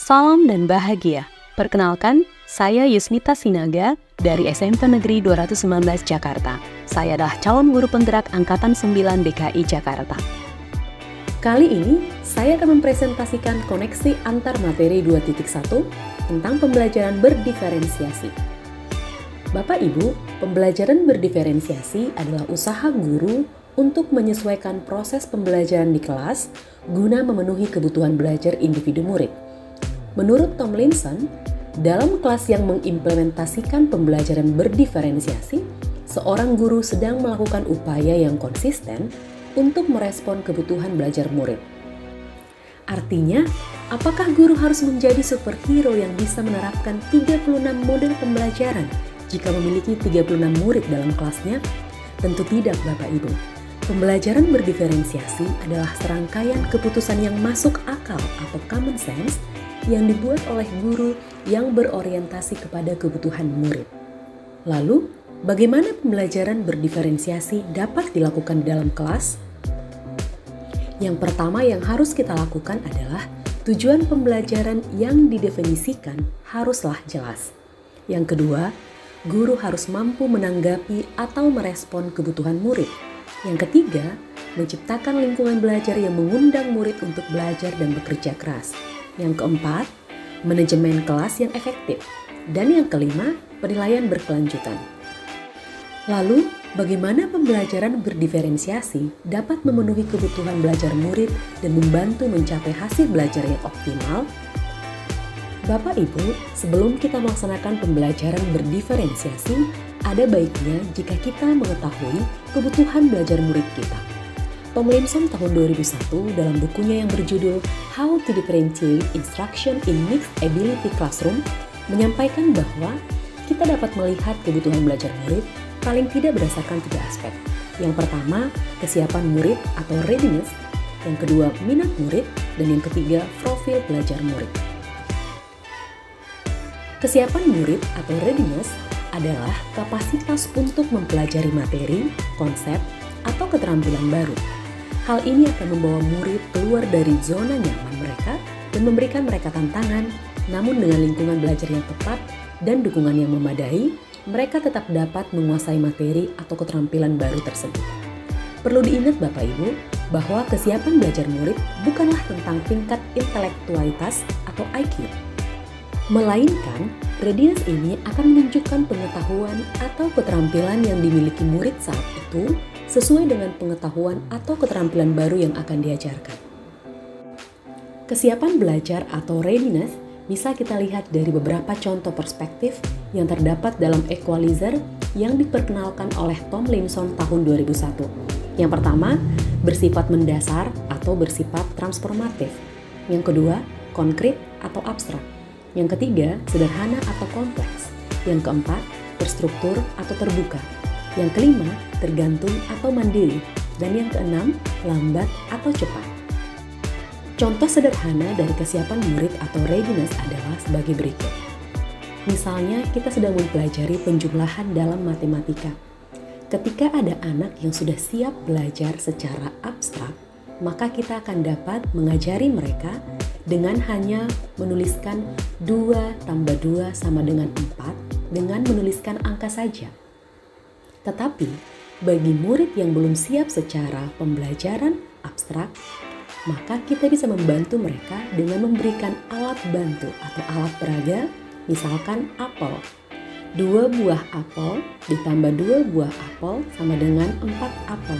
Salam dan bahagia. Perkenalkan, saya Yusnita Sinaga dari SMP Negeri 219 Jakarta. Saya adalah calon guru penggerak Angkatan 9 DKI Jakarta. Kali ini, saya akan mempresentasikan koneksi antar materi 2.1 tentang pembelajaran berdiferensiasi. Bapak Ibu, pembelajaran berdiferensiasi adalah usaha guru untuk menyesuaikan proses pembelajaran di kelas guna memenuhi kebutuhan belajar individu murid. Menurut Tomlinson, dalam kelas yang mengimplementasikan pembelajaran berdiferensiasi, seorang guru sedang melakukan upaya yang konsisten untuk merespon kebutuhan belajar murid. Artinya, apakah guru harus menjadi superhero yang bisa menerapkan 36 model pembelajaran jika memiliki 36 murid dalam kelasnya? Tentu tidak, Bapak Ibu. Pembelajaran berdiferensiasi adalah serangkaian keputusan yang masuk akal atau common sense yang dibuat oleh guru yang berorientasi kepada kebutuhan murid. Lalu, bagaimana pembelajaran berdiferensiasi dapat dilakukan dalam kelas? Yang pertama yang harus kita lakukan adalah tujuan pembelajaran yang didefinisikan haruslah jelas. Yang kedua, guru harus mampu menanggapi atau merespon kebutuhan murid. Yang ketiga, menciptakan lingkungan belajar yang mengundang murid untuk belajar dan bekerja keras. Yang keempat, manajemen kelas yang efektif. Dan yang kelima, penilaian berkelanjutan. Lalu, bagaimana pembelajaran berdiferensiasi dapat memenuhi kebutuhan belajar murid dan membantu mencapai hasil belajar yang optimal? Bapak Ibu, sebelum kita melaksanakan pembelajaran berdiferensiasi, ada baiknya jika kita mengetahui kebutuhan belajar murid kita. Tomlinson tahun 2001 dalam bukunya yang berjudul How to Differentiate Instruction in Mixed Ability Classroom menyampaikan bahwa kita dapat melihat kebutuhan belajar murid paling tidak berdasarkan 3 aspek. Yang pertama, kesiapan murid atau readiness. Yang kedua, minat murid. Dan yang ketiga, profil belajar murid. Kesiapan murid atau readiness adalah kapasitas untuk mempelajari materi, konsep, atau keterampilan baru. Hal ini akan membawa murid keluar dari zona nyaman mereka dan memberikan mereka tantangan, namun dengan lingkungan belajar yang tepat dan dukungan yang memadai, mereka tetap dapat menguasai materi atau keterampilan baru tersebut. Perlu diingat Bapak Ibu, bahwa kesiapan belajar murid bukanlah tentang tingkat intelektualitas atau IQ. Melainkan, readiness ini akan menunjukkan pengetahuan atau keterampilan yang dimiliki murid saat itu sesuai dengan pengetahuan atau keterampilan baru yang akan diajarkan. Kesiapan belajar atau readiness bisa kita lihat dari beberapa contoh perspektif yang terdapat dalam equalizer yang diperkenalkan oleh Tomlinson tahun 2001. Yang pertama, bersifat mendasar atau bersifat transformatif. Yang kedua, konkret atau abstrak. Yang ketiga, sederhana atau kompleks. Yang keempat, terstruktur atau terbuka. Yang kelima, tergantung atau mandiri. Dan yang keenam, lambat atau cepat. Contoh sederhana dari kesiapan murid atau readiness adalah sebagai berikut. Misalnya, kita sedang mempelajari penjumlahan dalam matematika. Ketika ada anak yang sudah siap belajar secara abstrak, maka kita akan dapat mengajari mereka dengan hanya menuliskan 2 tambah 2 sama dengan 4 dengan menuliskan angka saja. Tetapi, bagi murid yang belum siap secara pembelajaran abstrak, maka kita bisa membantu mereka dengan memberikan alat bantu atau alat peraga, misalkan apel. 2 buah apel ditambah 2 buah apel sama dengan 4 apel.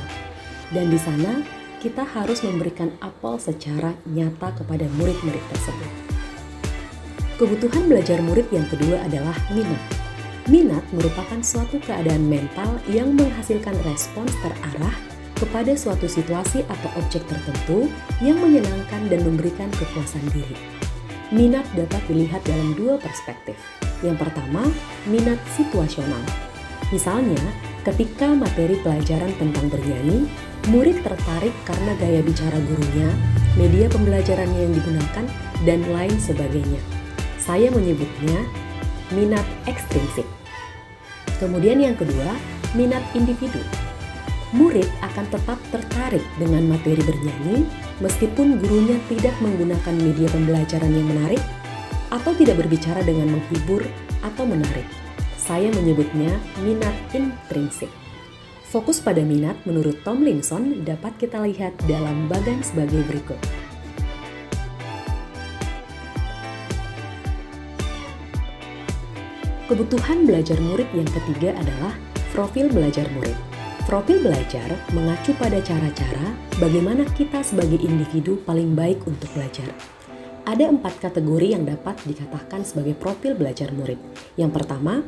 Dan di sana, kita harus memberikan apel secara nyata kepada murid-murid tersebut. Kebutuhan belajar murid yang kedua adalah minat. Minat merupakan suatu keadaan mental yang menghasilkan respons terarah kepada suatu situasi atau objek tertentu yang menyenangkan dan memberikan kepuasan diri. Minat dapat dilihat dalam 2 perspektif. Yang pertama, minat situasional. Misalnya, ketika materi pelajaran tentang bernyanyi, murid tertarik karena gaya bicara gurunya, media pembelajarannya yang digunakan, dan lain sebagainya. Saya menyebutnya minat ekstrinsik. Kemudian yang kedua, minat individu. Murid akan tetap tertarik dengan materi bernyanyi meskipun gurunya tidak menggunakan media pembelajaran yang menarik atau tidak berbicara dengan menghibur atau menarik. Saya menyebutnya minat intrinsik. Fokus pada minat menurut Tomlinson dapat kita lihat dalam bagan sebagai berikut. Kebutuhan belajar murid yang ketiga adalah profil belajar murid. Profil belajar mengacu pada cara-cara bagaimana kita sebagai individu paling baik untuk belajar. Ada 4 kategori yang dapat dikatakan sebagai profil belajar murid. Yang pertama,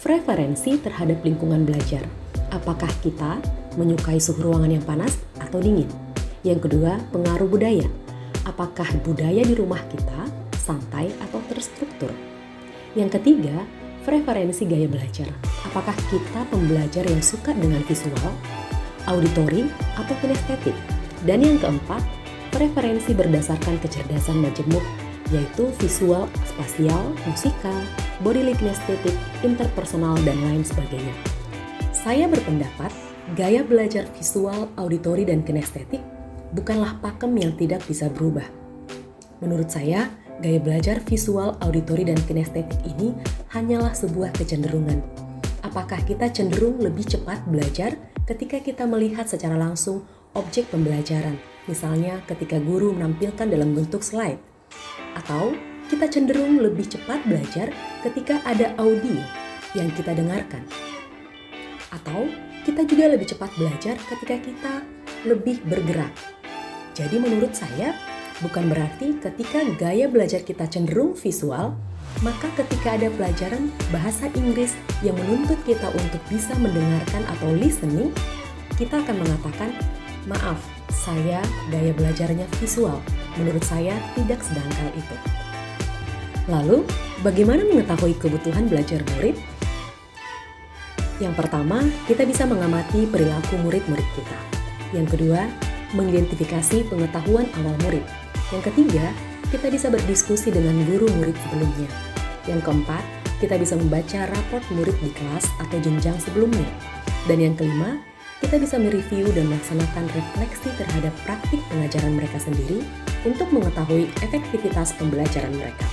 preferensi terhadap lingkungan belajar. Apakah kita menyukai suhu ruangan yang panas atau dingin? Yang kedua, pengaruh budaya. Apakah budaya di rumah kita santai atau terstruktur? Yang ketiga, preferensi gaya belajar. Apakah kita pembelajar yang suka dengan visual, auditori, atau kinestetik? Dan yang keempat, preferensi berdasarkan kecerdasan majemuk, yaitu visual, spasial, musikal, bodily kinestetik, interpersonal, dan lain sebagainya. Saya berpendapat, gaya belajar visual, auditori, dan kinestetik bukanlah pakem yang tidak bisa berubah. Menurut saya, gaya belajar visual, auditori, dan kinestetik ini hanyalah sebuah kecenderungan. Apakah kita cenderung lebih cepat belajar ketika kita melihat secara langsung objek pembelajaran, misalnya ketika guru menampilkan dalam bentuk slide? Atau kita cenderung lebih cepat belajar ketika ada audio yang kita dengarkan? Atau kita juga lebih cepat belajar ketika kita lebih bergerak? Jadi menurut saya, bukan berarti ketika gaya belajar kita cenderung visual, maka ketika ada pelajaran bahasa Inggris yang menuntut kita untuk bisa mendengarkan atau listening, kita akan mengatakan, maaf, saya gaya belajarnya visual. Menurut saya tidak sedangkal itu. Lalu, bagaimana mengetahui kebutuhan belajar murid? Yang pertama, kita bisa mengamati perilaku murid-murid kita. Yang kedua, mengidentifikasi pengetahuan awal murid. Yang ketiga, kita bisa berdiskusi dengan guru murid sebelumnya. Yang keempat, kita bisa membaca raport murid di kelas atau jenjang sebelumnya. Dan yang kelima, kita bisa mereview dan melaksanakan refleksi terhadap praktik pengajaran mereka sendiri untuk mengetahui efektivitas pembelajaran mereka.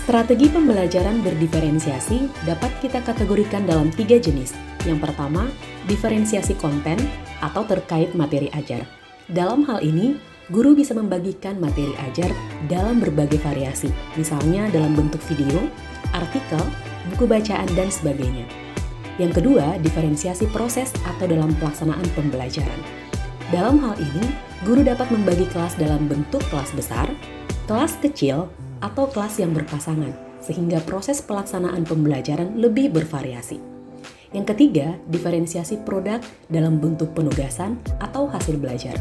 Strategi pembelajaran berdiferensiasi dapat kita kategorikan dalam 3 jenis. Yang pertama, diferensiasi konten atau terkait materi ajar. Dalam hal ini, guru bisa membagikan materi ajar dalam berbagai variasi, misalnya dalam bentuk video, artikel, buku bacaan, dan sebagainya. Yang kedua, diferensiasi proses atau dalam pelaksanaan pembelajaran. Dalam hal ini, guru dapat membagi kelas dalam bentuk kelas besar, kelas kecil, atau kelas yang berpasangan, sehingga proses pelaksanaan pembelajaran lebih bervariasi. Yang ketiga, diferensiasi produk dalam bentuk penugasan atau hasil belajar.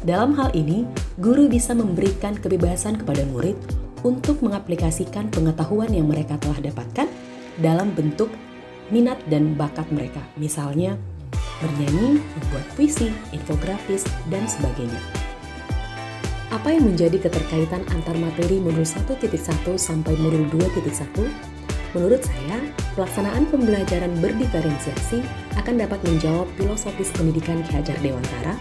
Dalam hal ini, guru bisa memberikan kebebasan kepada murid untuk mengaplikasikan pengetahuan yang mereka telah dapatkan dalam bentuk minat dan bakat mereka, misalnya bernyanyi, membuat puisi, infografis, dan sebagainya. Apa yang menjadi keterkaitan antar materi modul 1.1 sampai modul 2.1? Menurut saya, pelaksanaan pembelajaran berdiferensiasi akan dapat menjawab filosofis pendidikan Ki Hajar Dewantara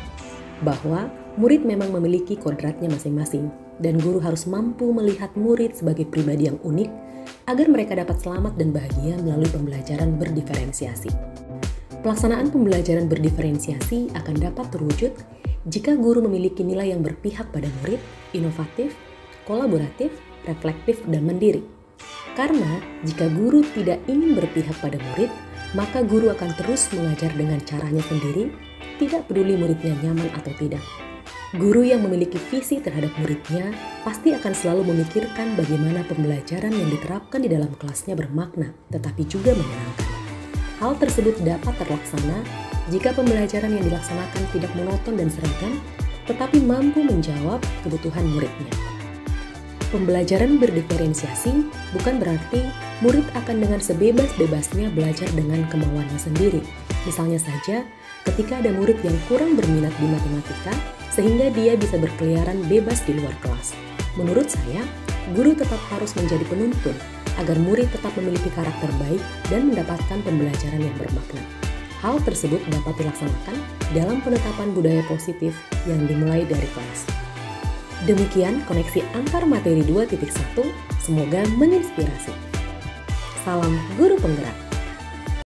bahwa murid memang memiliki kodratnya masing-masing dan guru harus mampu melihat murid sebagai pribadi yang unik agar mereka dapat selamat dan bahagia melalui pembelajaran berdiferensiasi. Pelaksanaan pembelajaran berdiferensiasi akan dapat terwujud jika guru memiliki nilai yang berpihak pada murid, inovatif, kolaboratif, reflektif, dan mandiri. Karena jika guru tidak ingin berpihak pada murid, maka guru akan terus mengajar dengan caranya sendiri, tidak peduli muridnya nyaman atau tidak. Guru yang memiliki visi terhadap muridnya pasti akan selalu memikirkan bagaimana pembelajaran yang diterapkan di dalam kelasnya bermakna, tetapi juga menyenangkan. Hal tersebut dapat terlaksana jika pembelajaran yang dilaksanakan tidak monoton dan seragam, tetapi mampu menjawab kebutuhan muridnya. Pembelajaran berdiferensiasi bukan berarti murid akan dengan sebebas-bebasnya belajar dengan kemauannya sendiri. Misalnya saja, ketika ada murid yang kurang berminat di matematika, sehingga dia bisa berkeliaran bebas di luar kelas. Menurut saya, guru tetap harus menjadi penuntun agar murid tetap memiliki karakter baik dan mendapatkan pembelajaran yang bermakna. Hal tersebut dapat dilaksanakan dalam penetapan budaya positif yang dimulai dari kelas. Demikian koneksi antar materi 2.1, semoga menginspirasi. Salam Guru Penggerak.